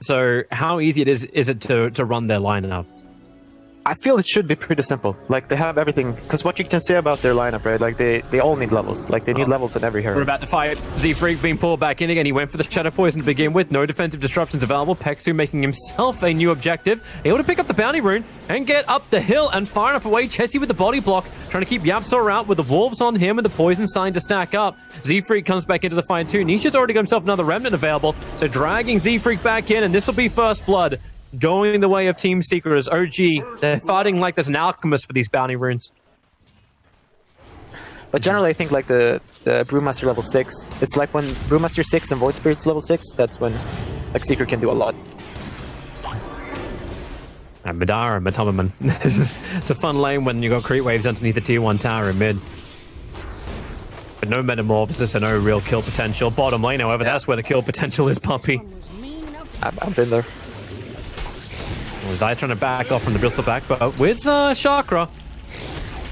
So how easy is it to run their lineup? I feel it should be pretty simple. Like, they have everything. Because what you can say about their lineup, right? Like, they all need levels. Like, they need levels in every hero. We're about to fight. Z-Freak being pulled back in again. He went for the Shadow Poison to begin with. No defensive disruptions available. Pexu making himself a new objective. Able to pick up the bounty rune and get up the hill and far enough away. Chessie with the body block. Trying to keep YapzOr out with the wolves on him and the poison sign to stack up. Z-Freak comes back into the fight too. Nisha's already got himself another remnant available. So dragging Z-Freak back in, and this will be first blood. Going the way of Team Seekers. OG, they're fighting like there's an alchemist for these bounty runes. But generally, I think like the Brewmaster level 6, it's like when Brewmaster 6 and Void Spirit's level 6, that's when like Seeker can do a lot. And Madara, Matomaman. It's a fun lane when you got creep waves underneath the tier 1 tower in mid. But no metamorphosis and no real kill potential. Bottom lane, however, that's where the kill potential is, Puppy. I've been there. Zai trying to back off from the bristleback, but with Chakra.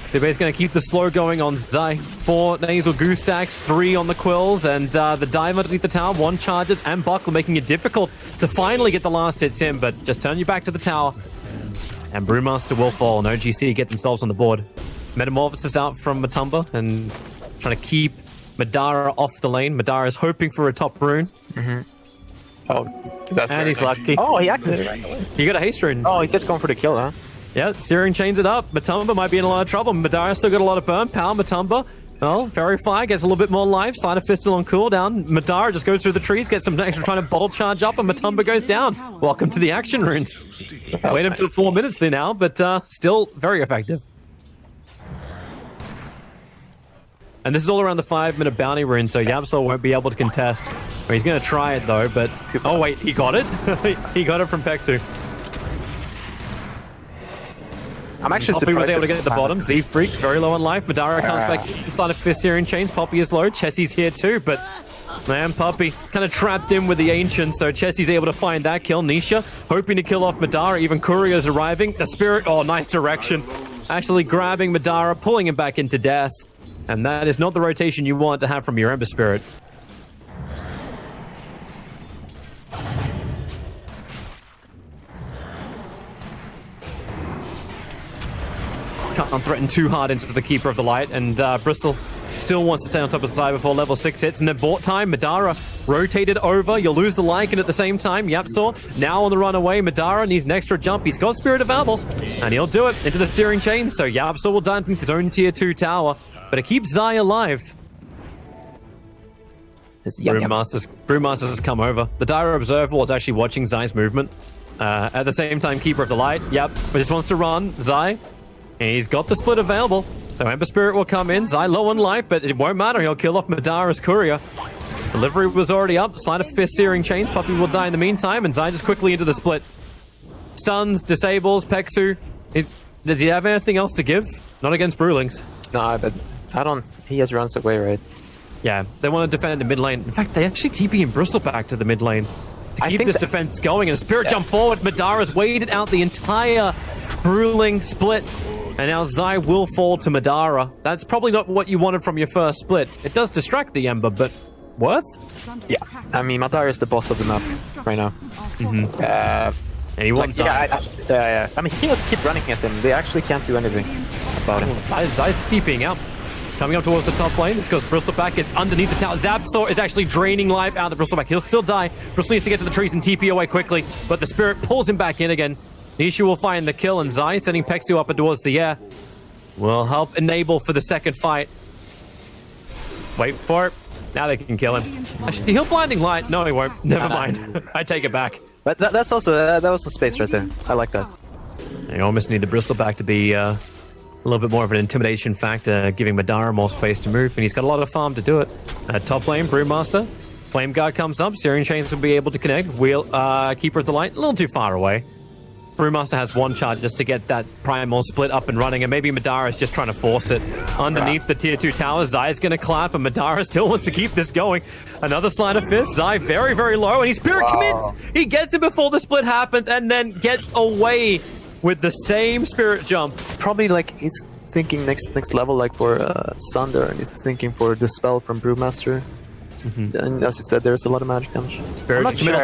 Zubay's going to keep the slow going on Zai. 4 nasal goo stacks, 3 on the quills, and the dive underneath the tower, 1 charges, and Buckle making it difficult to finally get the last hits in, but just turn you back to the tower. And Brewmaster will fall, and OGC get themselves on the board. Metamorphosis out from Matumba, and trying to keep Madara off the lane. Madara is hoping for a top rune. Oh, that's and he's lucky. Oh, he activated right away. You got a haste rune. Oh, he's just going for the kill, huh? Yeah, Searing chains it up. Matumba might be in a lot of trouble. Madara still got a lot of burn. Power Matumba. Well, Fairy Fire gets a little bit more life. Slider Fist still on cooldown. Madara just goes through the trees, gets some extra trying to bolt charge up, and Matumba goes down. Welcome to the action runes. Wait up to 4 minutes there now, but still very effective. And this is all around the 5-minute bounty rune, so YapzOr won't be able to contest. Well, he's going to try it though, but... Oh wait, he got it? He got it from Pexu. I'm actually Poppy surprised was able to get at the bottom. Z-Freak, very low on life. Madara comes back. Started Fist Searing Chains. Poppy is low. Chessie's here too, but... Man, Puppy kind of trapped in with the Ancient, so Chessie's able to find that kill. Nisha hoping to kill off Madara. Even Courier's arriving. The Spirit, oh, nice direction. Actually grabbing Madara, pulling him back into death. And that is not the rotation you want to have from your Ember Spirit. Can't threaten too hard into the Keeper of the Light, and Bristol still wants to stay on top of Zai before level 6 hits. And then bought time, Madara rotated over. You'll lose the Lycan at the same time. YapzOr now on the run away. Madara needs an extra jump. He's got Spirit available, and he'll do it into the Searing Chain. So YapzOr will done his own tier 2 tower. But it keeps Zai alive. Brewmasters has come over. The Dire Observer was actually watching Zai's movement. At the same time, Keeper of the Light, but just wants to run. Zai, and he's got the split available. So Ember Spirit will come in. Zai low on life, but it won't matter. He'll kill off Madara's Courier. Delivery was already up. Slider Fist Searing Chains. Puppy will die in the meantime, and Zai just quickly into the split. Stuns, disables, Pexu. Does he have anything else to give? Not against Brewlings. No, but I don't... He has runs away, right? Yeah, they want to defend the mid lane. In fact, they actually TP and Bristol back to the mid lane to keep this defense going. And a Spirit jump forward. Madara's waited out the entire Brewling split. And now Zai will fall to Madara. That's probably not what you wanted from your first split. It does distract the Ember, but worth? Yeah, I mean, Madara is the boss of the map right now. And he wants Zai. I mean, he can just keep running at them. They actually can't do anything about him. Zai's TPing out. Coming up towards the top lane. This goes Bristleback. It's underneath the tower. YapzOr is actually draining life out of the Bristleback. He'll still die. Bristol needs to get to the trees and TP away quickly, but the Spirit pulls him back in again. Nisha will find the kill, and Zai sending Pexu up and towards the air will help enable for the second fight. Wait for it. Now they can kill him. Actually, he'll Blinding Light. No, he won't. Never mind. I take it back. But that's also that was some space right there. I like that. You almost need the Bristleback to be a little bit more of an intimidation factor, giving Madara more space to move, and he's got a lot of farm to do it. Top lane, Brewmaster. Flame Guard comes up. Searing Chains will be able to connect. Keeper of the Light, a little too far away. Brewmaster has one charge just to get that primal split up and running, and maybe Madara is just trying to force it. Underneath the tier 2 tower, Zai is going to clap, and Madara still wants to keep this going. Another Slider Fist. Zai very, very low, and he Spirit commits. He gets it before the split happens, and then gets away with the same Spirit jump. Probably like he's thinking next level, like for Sunder, and he's thinking for the spell from Brewmaster. And as you said, there's a lot of magic damage. Spirit I'm not sure.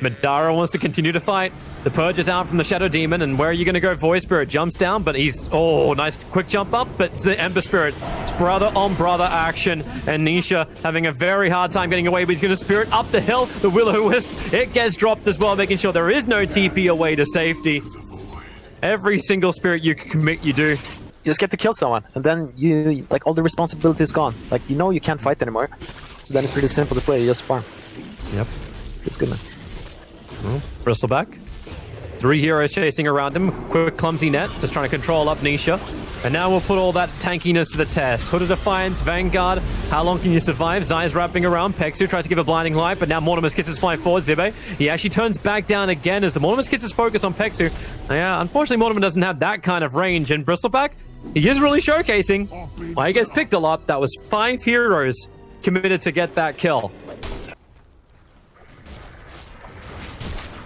Madara wants to continue to fight. The Purge is out from the Shadow Demon, and where are you going to go? Void Spirit jumps down, but he's... Oh, nice quick jump up, but the Ember Spirit. It's brother-on-brother action, and Nisha having a very hard time getting away, but he's going to Spirit up the hill. The Will-O-Wisp, it gets dropped as well, making sure there is no TP away to safety. Every single Spirit you can commit, you do. You just get to kill someone, and then you like all the responsibility is gone. Like you know you can't fight anymore, so then it's pretty simple to play. You just farm. Yep, it's good man. Well, Bristleback, 3 heroes chasing around him. Quick clumsy net, just trying to control up Nisha. And now we'll put all that tankiness to the test. Hood of Defiance, Vanguard. How long can you survive? Zai's wrapping around. Pexu tries to give a blinding light, but now Mortimer's Kisses flying forward. Zibe, he actually turns back down again as the Mortimer's Kisses focus on Pexu. Yeah, unfortunately, Mortimer doesn't have that kind of range. And Bristleback, he is really showcasing. Well, he gets picked a lot. That was 5 heroes committed to get that kill.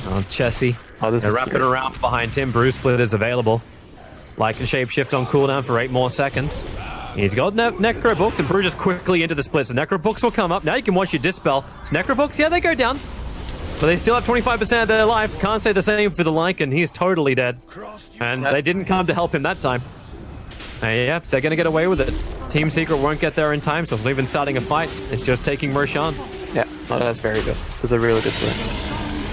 Oh, Chessie. They're wrapping around behind him. Bruce Split is available. Like a shapeshift on cooldown for 8 more seconds. He's got Necro Books, and Brew just quickly into the splits. So Necro Books will come up. Now you can watch your Dispel. So Necro Books, yeah, they go down. But they still have 25% of their life. Can't say the same for the Lycan. He's totally dead. And they didn't come to help him that time. And yeah, they're going to get away with it. Team Secret won't get there in time, so it's not even starting a fight. It's just taking Roshan. Yeah, no, that's very good. That's a really good play.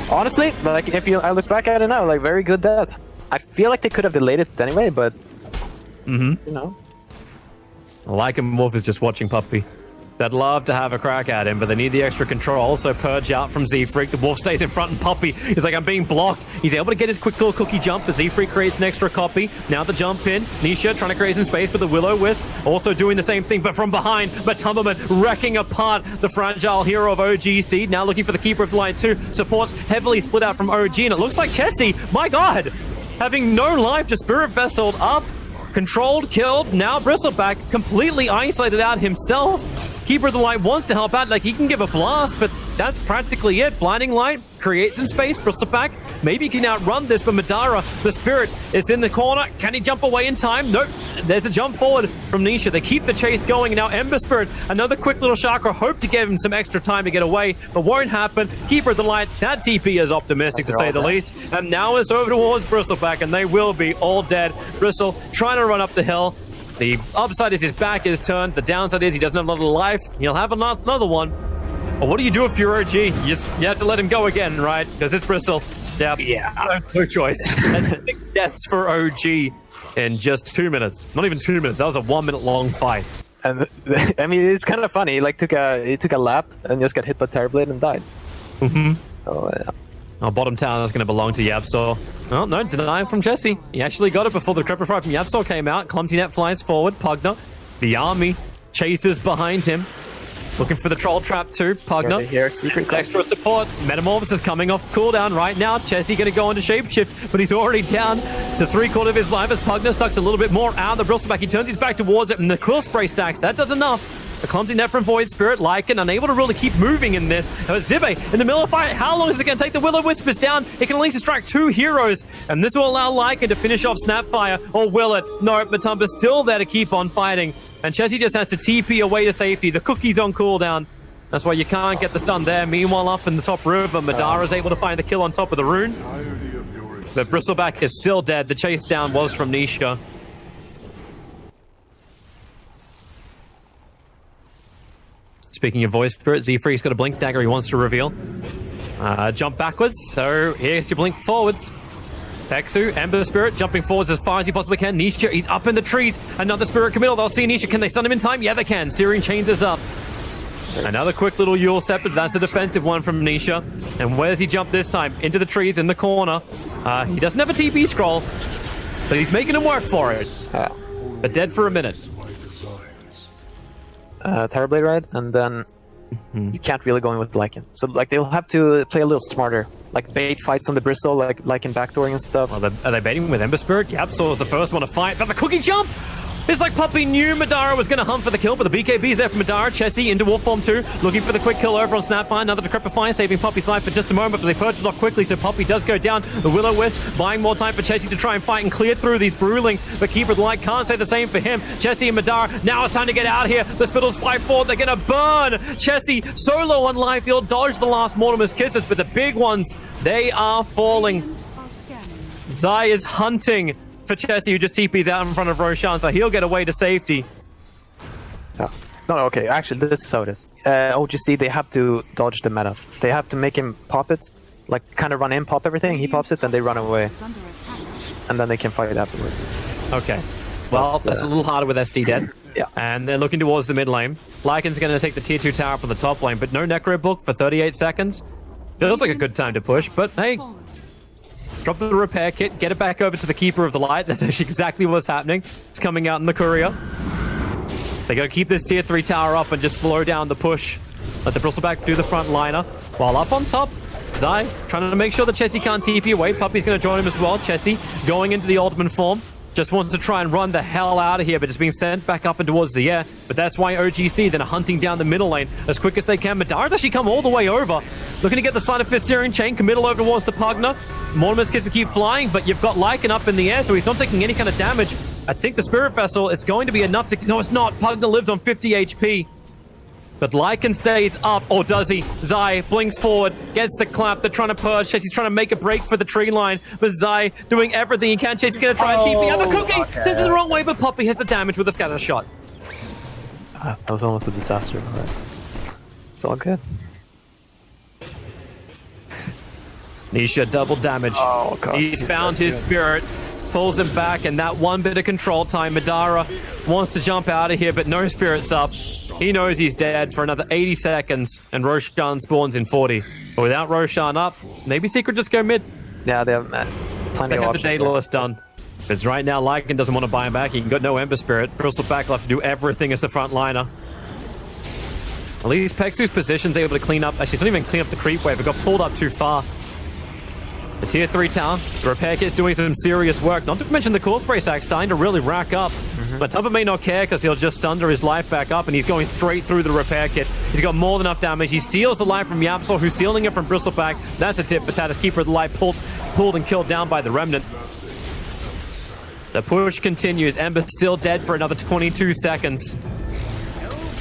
Honestly, like if I look back at it now, like very good death. I feel like they could have delayed it anyway, but you know. Lycan Wolf is just watching Puppy. They'd love to have a crack at him, but they need the extra control. So Purge out from Z-Freak. The Wolf stays in front, and Puppy is like, I'm being blocked. He's able to get his quick little cookie jump, but Z-Freak creates an extra copy. Now the jump in. Nisha trying to create some space, but the Will-O-Wisp also doing the same thing, but from behind. But Tumberman wrecking apart the fragile hero of OG Seed. Now looking for the Keeper of the Light too. Supports heavily split out from OG, and it looks like Chessie, my god, having no life, just Spirit Vesseled up. Controlled, killed, now Bristleback completely isolated out himself. Keeper of the Light wants to help out, like he can give a blast, but that's practically it. Blinding Light, create some space, Bristleback. Maybe he can outrun this, but Madara, the Spirit, is in the corner. Can he jump away in time? Nope. There's a jump forward from Nisha. They keep the chase going, and now Ember Spirit, another quick little chakra, hope to give him some extra time to get away, but won't happen. Keeper of the Light, that TP is optimistic to say the least, and now it's over towards Bristleback, and they will be all dead. Bristle trying to run up the hill. The upside is his back is turned. The downside is he doesn't have a lot of life. He'll have another one. But what do you do if you're OG? You have to let him go again, right? Because it's Bristle. Yeah. No choice. And 6 deaths for OG in just 2 minutes. Not even 2 minutes. That was a 1 minute long fight. And I mean, it's kind of funny. He like took a lap and just got hit by Terrorblade and died. Oh yeah. Oh, bottom tower is going to belong to Yapsor. Oh, no, deny from Chessie. He actually got it before the Crepify from Yapsor came out. Clumsy Net flies forward. Pugna, the army, chases behind him. Looking for the Troll Trap too. Pugna, here, secret extra support. Metamorphosis coming off cooldown right now. Chessie going to go into Shapeshift, but he's already down to 3/4 of his life as Pugna sucks a little bit more out of the Bristleback. He turns his back towards it, and the Quill Spray stacks. That does enough. The clumsy net from Void Spirit, Lycan, unable to really keep moving in this. Zibe in the middle of the fight. How long is it going to take? The Will-O-Wisp is down. It can at least distract 2 heroes, and this will allow Lycan to finish off Snapfire. Or will it? No, Matumba's still there to keep on fighting, and Chessie just has to TP away to safety. The cookie's on cooldown. That's why you can't get the stun there. Meanwhile, up in the top river, Madara's able to find the kill on top of the rune. But Bristleback is still dead. The chase down was from Nisha. Speaking of Voice Spirit, Z-Freak's got a Blink Dagger he wants to reveal. Jump backwards, so here's your Blink forwards. Pexu, Ember Spirit, jumping forwards as far as he possibly can. Nisha, he's up in the trees. Another Spirit committal. They'll see Nisha. Can they stun him in time? Yeah, they can. Searing chains is up. Another quick little Yule Scepter. That's the defensive one from Nisha. And where does he jump this time? Into the trees in the corner. He doesn't have a TP scroll, but he's making him work for it. But dead for a minute. Terrorblade ride, and then you can't really go in with Lycan. So like they'll have to play a little smarter, like bait fights on the Bristol, like Lycan backdooring and stuff. Well, are they baiting with Ember Spirit? Yep, so was the first one to fight, but the cookie jump! It's like Puppy knew Madara was going to hunt for the kill, but the BKB's there for Madara. Chessie into wolf form 2, looking for the quick kill over on Snapfire. Another Decrepify, saving Puppy's life for just a moment, but they purge it off quickly, so Puppy does go down. The Will-O-Wisp buying more time for Chessie to try and fight and clear through these Brewlings, but Keeper of the Light can't say the same for him. Chessie and Madara, now it's time to get out here. The Spittles fight forward, they're going to burn Chessie solo on life. He'll dodge the last Mortimer's Kisses, but the big ones, they are falling. Zai is hunting for Chessie, who just TP's out in front of Roshan, so he'll get away to safety. Oh. No, okay, actually, this is how it is. OGC, they have to dodge the meta. They have to make him pop it, like kind of run in, pop everything, he pops it, then they run away. And then they can fight it afterwards. Okay. Well, that's a little harder with SD dead. Yeah. And they're looking towards the mid lane. Lycan's going to take the tier 2 tower up on the top lane, but no Necro Book for 38 seconds. Feels like a good time to push, but hey, drop the repair kit, get it back over to the Keeper of the Light. That's actually exactly what's happening. It's coming out in the courier. They got to keep this tier 3 tower up and just slow down the push. Let the Bristleback do the front liner. While up on top, Zai trying to make sure that Chessie can't TP away. Puppy's going to join him as well. Chessie going into the ultimate form. Just wants to try and run the hell out of here, but it's being sent back up and towards the air. But that's why OGC then are hunting down the middle lane as quick as they can. Madara's actually come all the way over. Looking to get the Slider Fist Steering Chain, committal over towards the Pugna. Mortimer's Kiss to keep flying, but you've got Lycan up in the air, so he's not taking any kind of damage. I think the Spirit Vessel, it's going to be enough to... No, it's not. Pugna lives on 50 HP. But Lycan stays up, or does he? Zai blinks forward, gets the clap. They're trying to purge. Chessie's trying to make a break for the tree line, but Zai doing everything he can. Chessie's going to try and TP out the cookie. Okay. Sends it the wrong way, but Puppy has the damage with a scatter shot. That was almost a disaster, but it's all good. Nisha double damage. Oh, God. He's found his spirit, pulls him back, and that one bit of control time. Madara wants to jump out of here, but no spirit's up. He knows he's dead for another 80 seconds, and Roshan spawns in 40. But without Roshan up, maybe Secret just go mid. Yeah, they have plenty of options. They have the Daedalus done. Because right now, Lycan doesn't want to buy him back. He got no Ember Spirit. Bristleback left to do everything as the front liner. At least Pexu's position's able to clean up. Actually, it's not even clean up the creep wave. It got pulled up too far. The tier 3 tower, the repair kit's doing some serious work. Not to mention the Core Spray stack starting to really rack up. But Tubba may not care because he'll just sunder his life back up, and he's going straight through the repair kit. He's got more than enough damage. He steals the life from Yapsol, who's stealing it from Bristleback. That's a tip. Potato's Keeper of the Light pulled and killed down by the Remnant. The push continues. Ember's still dead for another 22 seconds.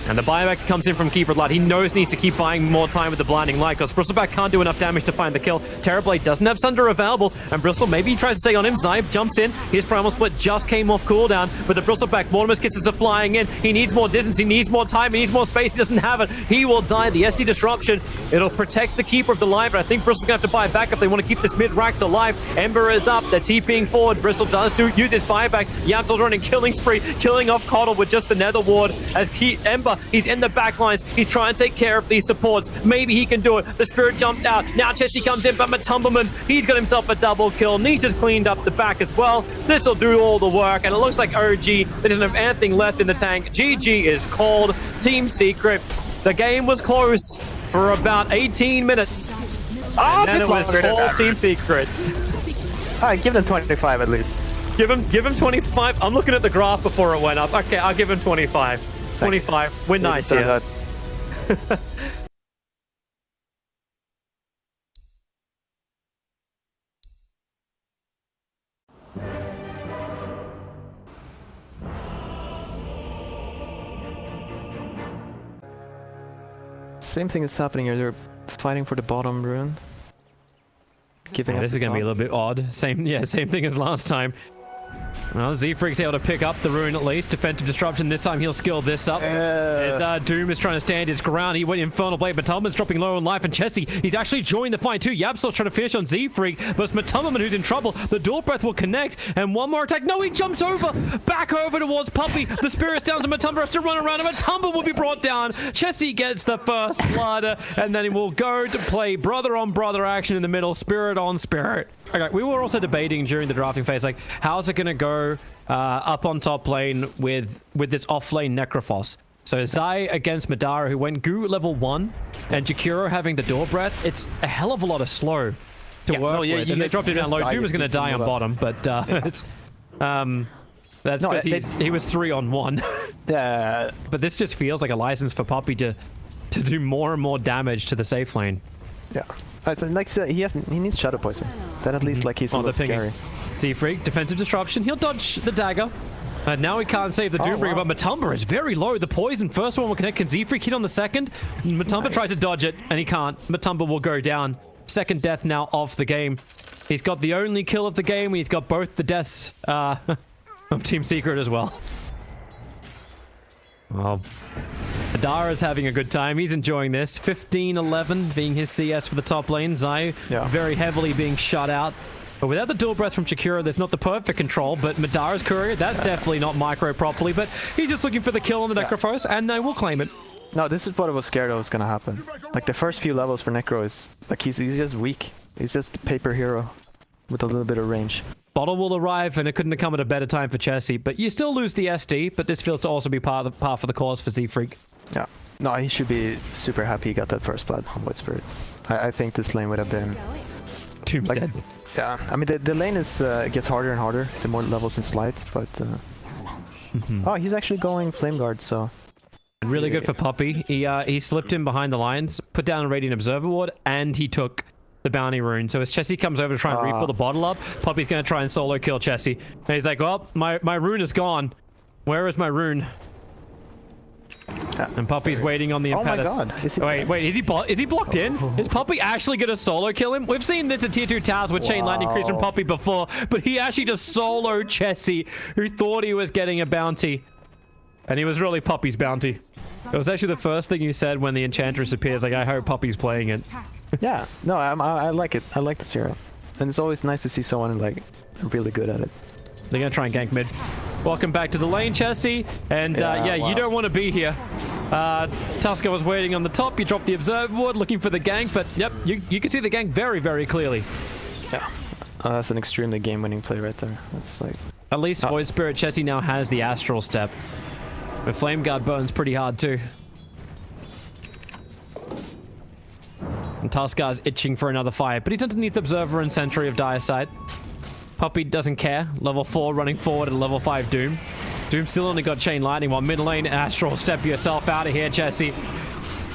And the buyback comes in from Keeper of the Light. He knows he needs to keep buying more time with the Blinding Light because Bristleback can't do enough damage to find the kill. Terrorblade doesn't have Sunder available, and Bristle, maybe he tries to stay on him. Zai jumps in. His Primal Split just came off cooldown, but the Bristleback Mortimer's Kisses are flying in. He needs more distance, he needs more time, he needs more space. He doesn't have it. He will die. The SD Disruption, it'll protect the Keeper of the Light, but I think Bristle's going to have to buy back if they want to keep this mid-racks alive. Ember is up. They're TPing forward. Bristle does use his buyback. Yapsol's running killing spree, killing off Coddle with just the Nether Ward as Ember, he's in the back lines. He's trying to take care of these supports. Maybe he can do it. The Spirit jumps out. Now Chessie comes in, but Matumberman, he's got himself a double kill. Nisha's cleaned up the back as well. This will do all the work, and it looks like OG, they doesn't have anything left in the tank. GG is called. Team Secret. The game was close for about 18 minutes. And then it was all Team Secret. Alright, give them 25 at least. Give him 25. I'm looking at the graph before it went up. Okay, I'll give him 25. 25. We're nice here. Same thing is happening here. They're fighting for the bottom rune. Giving up This is going to be a little bit odd. Same thing as last time. Well, Z-Freak's able to pick up the rune at least. Defensive Disruption. This time he'll skill this up. As Doom is trying to stand his ground. He went Infernal Blade. Matumberman's dropping low on life. And Chessie, he's actually joined the fight too. Yapsol's trying to finish on Z-Freak. But it's Matumberman who's in trouble. The Dual Breath will connect. And one more attack. No, he jumps over. Back over towards Puppy. The Spirit's down to Matumber. Has to run around. And Matumber will be brought down. Chessie gets the first blood. And then he will go to play brother on brother action in the middle. Spirit on Spirit. Okay, we were also debating during the drafting phase, like, how's it going to go up on top lane with this off lane Necrophos? So Zai against Madara, who went Goo level 1, and Jakiro having the Door Breath, it's a hell of a lot of slow to work with. And they dropped it down low. Doom is going to die on bottom, but it's... That's No, because he was 3-on-1. But this just feels like a license for Poppy to do more and more damage to the safe lane. Yeah. Like he needs Shadow Poison. Then at least like he's a little scary. Z-Freak, defensive disruption. He'll dodge the dagger. Now he can't save the Doombringer, but Matumba is very low. The poison, first one will connect. Can Z-Freak hit on the second? Matumba tries to dodge it, and he can't. Matumba will go down. Second death now of the game. He's got the only kill of the game. He's got both the deaths of Team Secret as well. Well, Adara's having a good time. He's enjoying this. 15-11 being his CS for the top lane. Zai very heavily being shut out. But without the dual breath from Chikura, there's not the perfect control. But Madara's courier, that's definitely not micro properly. But he's just looking for the kill on the Necrophos, and they will claim it. No, this is what I was scared of was going to happen. Like, the first few levels for Necro is... Like, he's just weak. He's just a paper hero with a little bit of range. Bottle will arrive, and it couldn't have come at a better time for Chessie. But you still lose the SD, but this feels to also be par for the course for Z-Freak. Yeah. No, he should be super happy he got that first blood on White Spirit. I think this lane would have been... Tomb's dead. Yeah, I mean, the lane is gets harder and harder the more levels in slides, but... Oh, he's actually going Flame Guard, so... Really good for Poppy. He slipped in behind the lines, put down a Radiant Observer Ward, and he took the bounty rune. So as Chessie comes over to try and refill the bottle up, Poppy's going to try and solo kill Chessie. And he's like, well, my rune is gone. Where is my rune? And Poppy's waiting on the Impetus. Oh my god. Wait, is he blocked in? Is Poppy actually going to solo kill him? We've seen this at Tier 2 Towers with Chain Lightning Creeps from Poppy before, but he actually just soloed Chessie, who thought he was getting a bounty. And he was really Poppy's bounty. It was actually the first thing you said when the Enchantress appears, like, I hope Poppy's playing it. Yeah, no, I like it. I like this hero. And it's always nice to see someone, like, really good at it. They're going to try and gank mid. Welcome back to the lane, Chessie. And, you don't want to be here. Tusker was waiting on the top. You dropped the Observer Ward, looking for the gank. But, yep, you can see the gank very, very clearly. Yeah. That's an extremely game-winning play right there. That's like... At least Void Spirit Chessie now has the Astral Step. But Flame Guard burns pretty hard too. And Tuskar's itching for another fight, but he's underneath Observer and Sentry of Dire Sight. Poppy doesn't care. Level 4 running forward at level 5 Doom. Doom still only got Chain Lightning, while mid lane Astral Step yourself out of here, Chessie.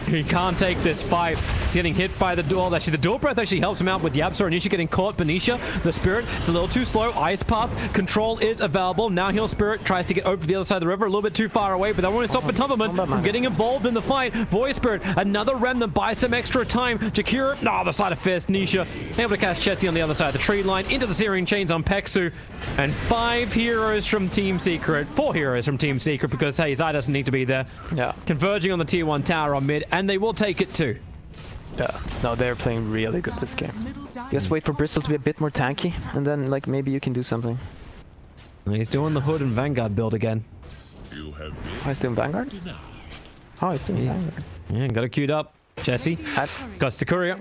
He can't take this fight. He's getting hit by the duel. Actually, the dual breath actually helps him out with Yapsa. Anisha getting caught. Benisha, the Spirit, it's a little too slow. Ice Path, control is available. Now Heal Spirit tries to get over to the other side of the river, a little bit too far away, but that won't stop Matumba from getting involved in the fight. Void Spirit, another Remnant buys some extra time. Jakira, the side of Fist. Nisha, able to catch Chessie on the other side of the tree line, into the Searing Chains on Peksu. And 5 heroes from Team Secret. 4 heroes from Team Secret, because, hey, Zai doesn't need to be there. Yeah. Converging on the Tier 1 tower on mid, and they will take it too. Yeah. No, they're playing really good this game. Just wait for Bristol to be a bit more tanky, and then, like, maybe you can do something. He's doing the Hood and Vanguard build again. Oh, he's doing Vanguard? Oh, he's doing Vanguard. Yeah, got it queued up. Chessie got the courier.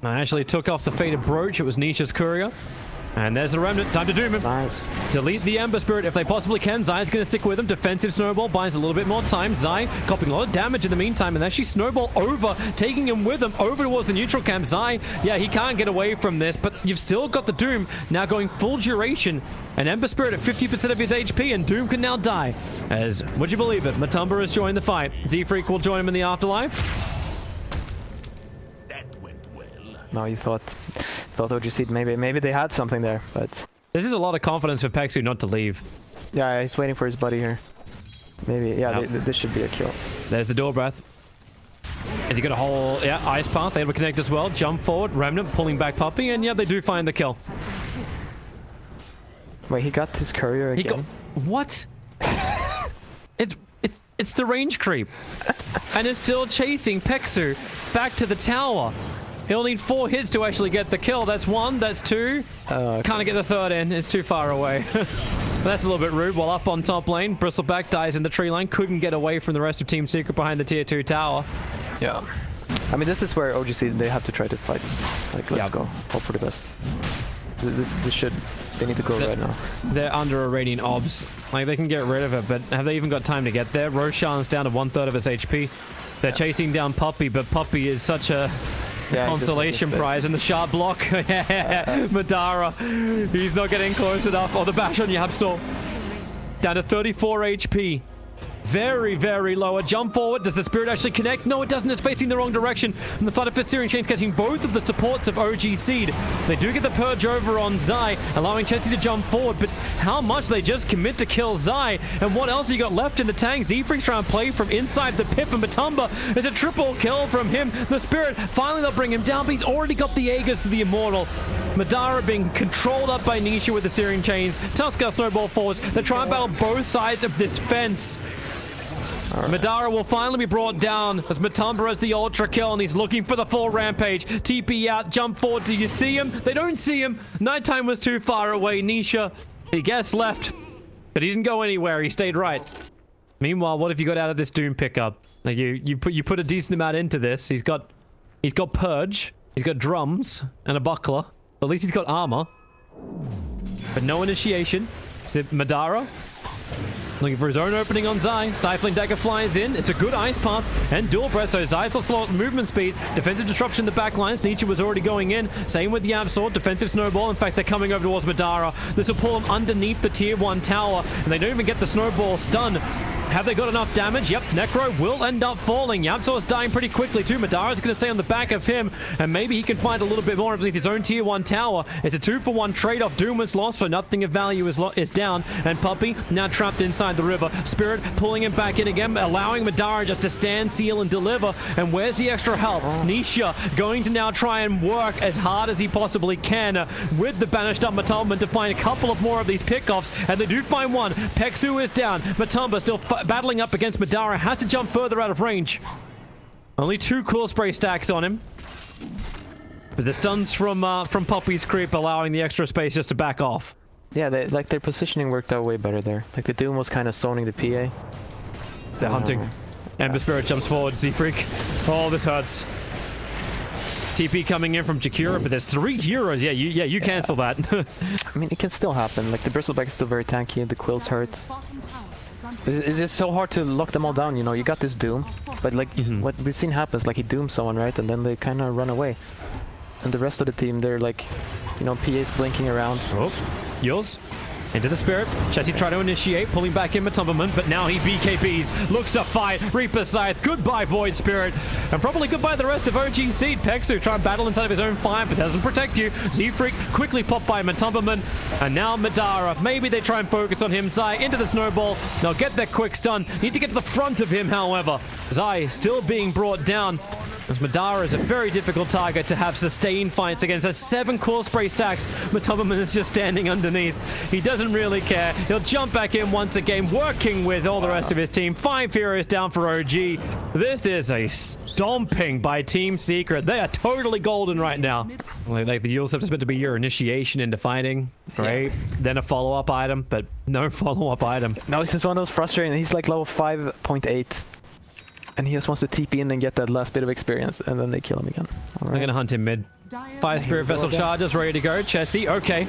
I actually took off the Fated Brooch. It was Nisha's courier. And there's the Remnant. Time to doom him. Nice. Delete the Ember Spirit if they possibly can. Zai's going to stick with him. Defensive Snowball buys a little bit more time. Zai copying a lot of damage in the meantime. And actually Snowball over, taking him with him over towards the neutral camp. Zai, yeah, he can't get away from this. But you've still got the Doom now going full duration. And Ember Spirit at 50% of his HP. And Doom can now die. As, would you believe it, Matumba has joined the fight. Z-Freak will join him in the afterlife. No, you thought OGC maybe they had something there, but this is a lot of confidence for Peksu not to leave. Yeah, he's waiting for his buddy here. Maybe, yeah, this should be a kill. There's the door breath. Has he got a whole Ice Path? They able to connect as well. Jump forward, Remnant pulling back Poppy, and yeah, they do find the kill. Wait, he got his courier again? What? It's the range creep, and it's still chasing Peksu back to the tower. He'll need 4 hits to actually get the kill. That's 1, that's 2. Okay. Can't get the 3rd in. It's too far away. That's a little bit rude. While up on top lane, Bristleback dies in the tree line. Couldn't get away from the rest of Team Secret behind the Tier 2 tower. Yeah. I mean, this is where OGC, they have to try to fight. Like, let's go. Hope for the best. This should... They need to go right now. They're under a Radiant Obs. Like, they can get rid of it, but have they even got time to get there? Roshan's down to 1/3 of his HP. They're chasing down Poppy, but Poppy is such a... consolation prize in the sharp block. Madara, he's not getting close enough. Oh, the bash on Yapso. down to 34 HP. Very, very low. A jump forward. Does the Spirit actually connect? No, it doesn't. It's facing the wrong direction. And the Fighter Fist Searing Chain's catching both of the supports of OG Seed. They do get the Purge over on Zai, allowing Chessie to jump forward. But how much they just commit to kill Zai? And what else you got left in the tank? Z-Freak's trying to play from inside the pip, and Matumba is a triple kill from him. The Spirit, finally they'll bring him down, but he's already got the Aegis to the Immortal. Madara being controlled up by Nisha with the Searing Chains. Tusker snowball forwards. They try and battle both sides of this fence. Madara will finally be brought down as Matumba has the ultra kill, and he's looking for the full rampage. TP out, jump forward. Do you see him? They don't see him. Nighttime was too far away. Nisha, he gets left, but he didn't go anywhere. He stayed right. Meanwhile, what have you got out of this Doom pickup? Like you put a decent amount into this. He's got Purge, he's got drums and a buckler. At least he's got armor, but no initiation. Is it Madara? Looking for his own opening on Zai. Stifling Dagger flies in. It's a good ice path and dual breath, so Zai's will slow up movement speed. Defensive disruption in the back lines. Nietzsche was already going in. Same with the Absol. Defensive snowball. In fact, they're coming over towards Madara. This will pull him underneath the tier 1 tower, and they don't even get the snowball stun. Have they got enough damage? Yep, Necro will end up falling. Yabsor's dying pretty quickly too. Madara's going to stay on the back of him, and maybe he can find a little bit more underneath his own tier 1 tower. It's a 2-for-1 trade-off. Doom was lost, so nothing of value is down. And Puppy now trapped inside the river. Spirit pulling him back in again, allowing Madara just to stand, seal, and deliver. And where's the extra help? Nisha going to now try and work as hard as he possibly can with the banished up Matumba to find a couple of more of these pickoffs, and they do find one. Peksu is down. Matumba still battling up against Madara, has to jump further out of range. Only 2 cool spray stacks on him, but the stuns from Puppy's creep allowing the extra space just to back off. Yeah, their positioning worked out way better there. Like the Doom was kind of zoning the PA. They're hunting. Ember Spirit jumps forward. Z-Freak. Oh, this hurts. TP coming in from Jakira, but there's 3 heroes. Yeah, you cancel that. I mean, it can still happen. Like the Bristleback is still very tanky, the Quills hurt. It's just so hard to lock them all down, you know. You got this Doom, but like what we've seen happens, like he dooms someone, right, and then they kind of run away, and the rest of the team, they're like, you know, PA's blinking around. Oh, Yules into the Spirit. Chessie trying to initiate, pulling back in Matumberman, but now he BKBs, looks to fight. Reaper Scythe, goodbye Void Spirit, and probably goodbye the rest of OG Seed. Peksu trying to battle inside of his own fire, but doesn't protect you. Z-Freak quickly popped by Matumberman, and now Madara. Maybe they try and focus on him. Zai into the snowball. They'll get their quick stun. Need to get to the front of him, however. Zai still being brought down, as Madara is a very difficult target to have sustained fights against. There's 7 cool spray stacks. Matumberman is just standing underneath. He doesn't really care. He'll jump back in once again, working with all the rest of his team. 5 heroes down for OG. This is a stomping by Team Secret. They are totally golden right now. Like the Yules have meant to be your initiation into fighting, right? Yeah. Then a follow-up item, but no follow-up item. No, it's just one of those frustrating. He's like level 5.8. And he just wants to TP in and get that last bit of experience, and then they kill him again. I'm gonna hunt him mid. Fire Spirit Vessel charges, ready to go. Chessie, okay.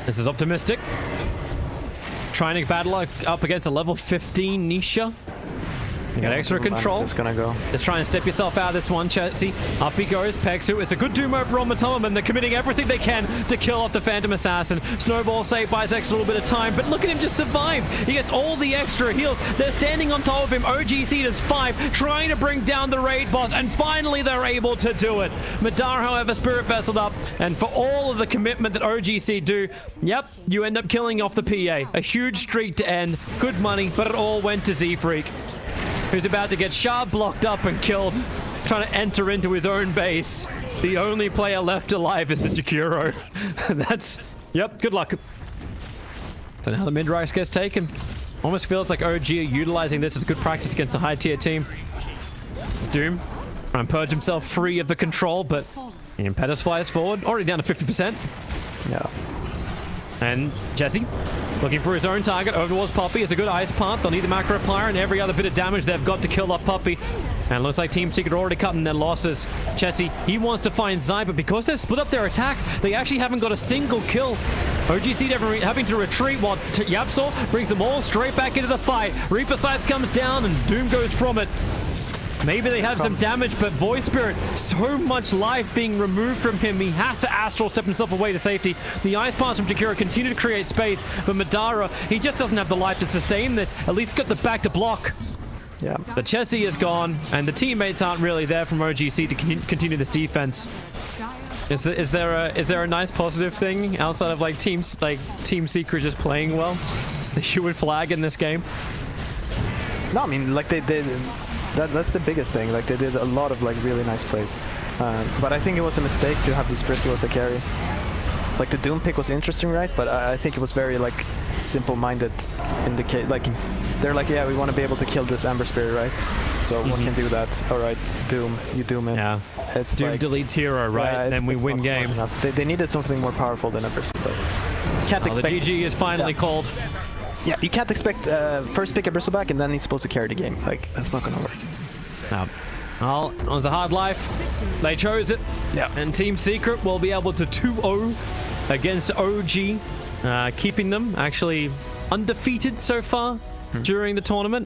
This is optimistic. Trying to battle up against a level 15 Nisha. You got extra control. Just gonna go. Just try and step yourself out of this one, Chessie. Up he goes, Peksu. It's a good Doom over on Matumberman. They're committing everything they can to kill off the Phantom Assassin. Snowball save buys extra little bit of time, but look at him just survive. He gets all the extra heals. They're standing on top of him. OG Seed is 5, trying to bring down the raid boss, and finally they're able to do it. Madara, however, Spirit Vesseled up, and for all of the commitment that OG Seed do, yep, you end up killing off the PA. A huge streak to end. Good money, but it all went to Z-Freak, who's about to get Shard blocked up and killed, trying to enter into his own base. The only player left alive is the Jakiro. That's, yep, good luck. So now the mid-rise gets taken. Almost feels like OG are utilizing this as good practice against a high-tier team. Doom trying to purge himself free of the control, but Impetus flies forward, already down to 50%. Yeah. And Chessie, looking for his own target over towards Puppy. It's a good ice path. They'll need the macro pyre and every other bit of damage they've got to kill off Puppy. And it looks like Team Secret are already cutting their losses. Chessie, he wants to find Zai, but because they've split up their attack, they actually haven't got a single kill. OGC having to retreat while Yapsor brings them all straight back into the fight. Reaper Scythe comes down and Doom goes from it. Maybe they have some damage, but Void Spirit, so much life being removed from him. He has to Astral step himself away to safety. The Ice Blast from Jakiro continue to create space, but Madara, he just doesn't have the life to sustain this. At least got the back to block. Yeah. The Chessie is gone, and the teammates aren't really there from OGC to continue this defense. Is there a nice positive thing outside of like Team Secret just playing well? They should flag in this game. No, I mean like they did. That's the biggest thing. Like they did a lot of like really nice plays, but I think it was a mistake to have this Bristol as a carry. Like the Doom pick was interesting, right? But I think it was very like simple-minded. In the case, like they're like, yeah, we want to be able to kill this Amber Spirit, right? So one can do that. All right, Doom, you Doom it. Yeah. It's Doom like, deletes hero, right? Yeah, then we win game. They needed something more powerful than a Bristol. Can't expect. The GG is finally called. Yeah, you can't expect first pick a Bristleback and then he's supposed to carry the game. Like, that's not gonna work. No. Well, it was a hard life. They chose it. Yeah. And Team Secret will be able to 2-0 against OG, keeping them actually undefeated so far during the tournament.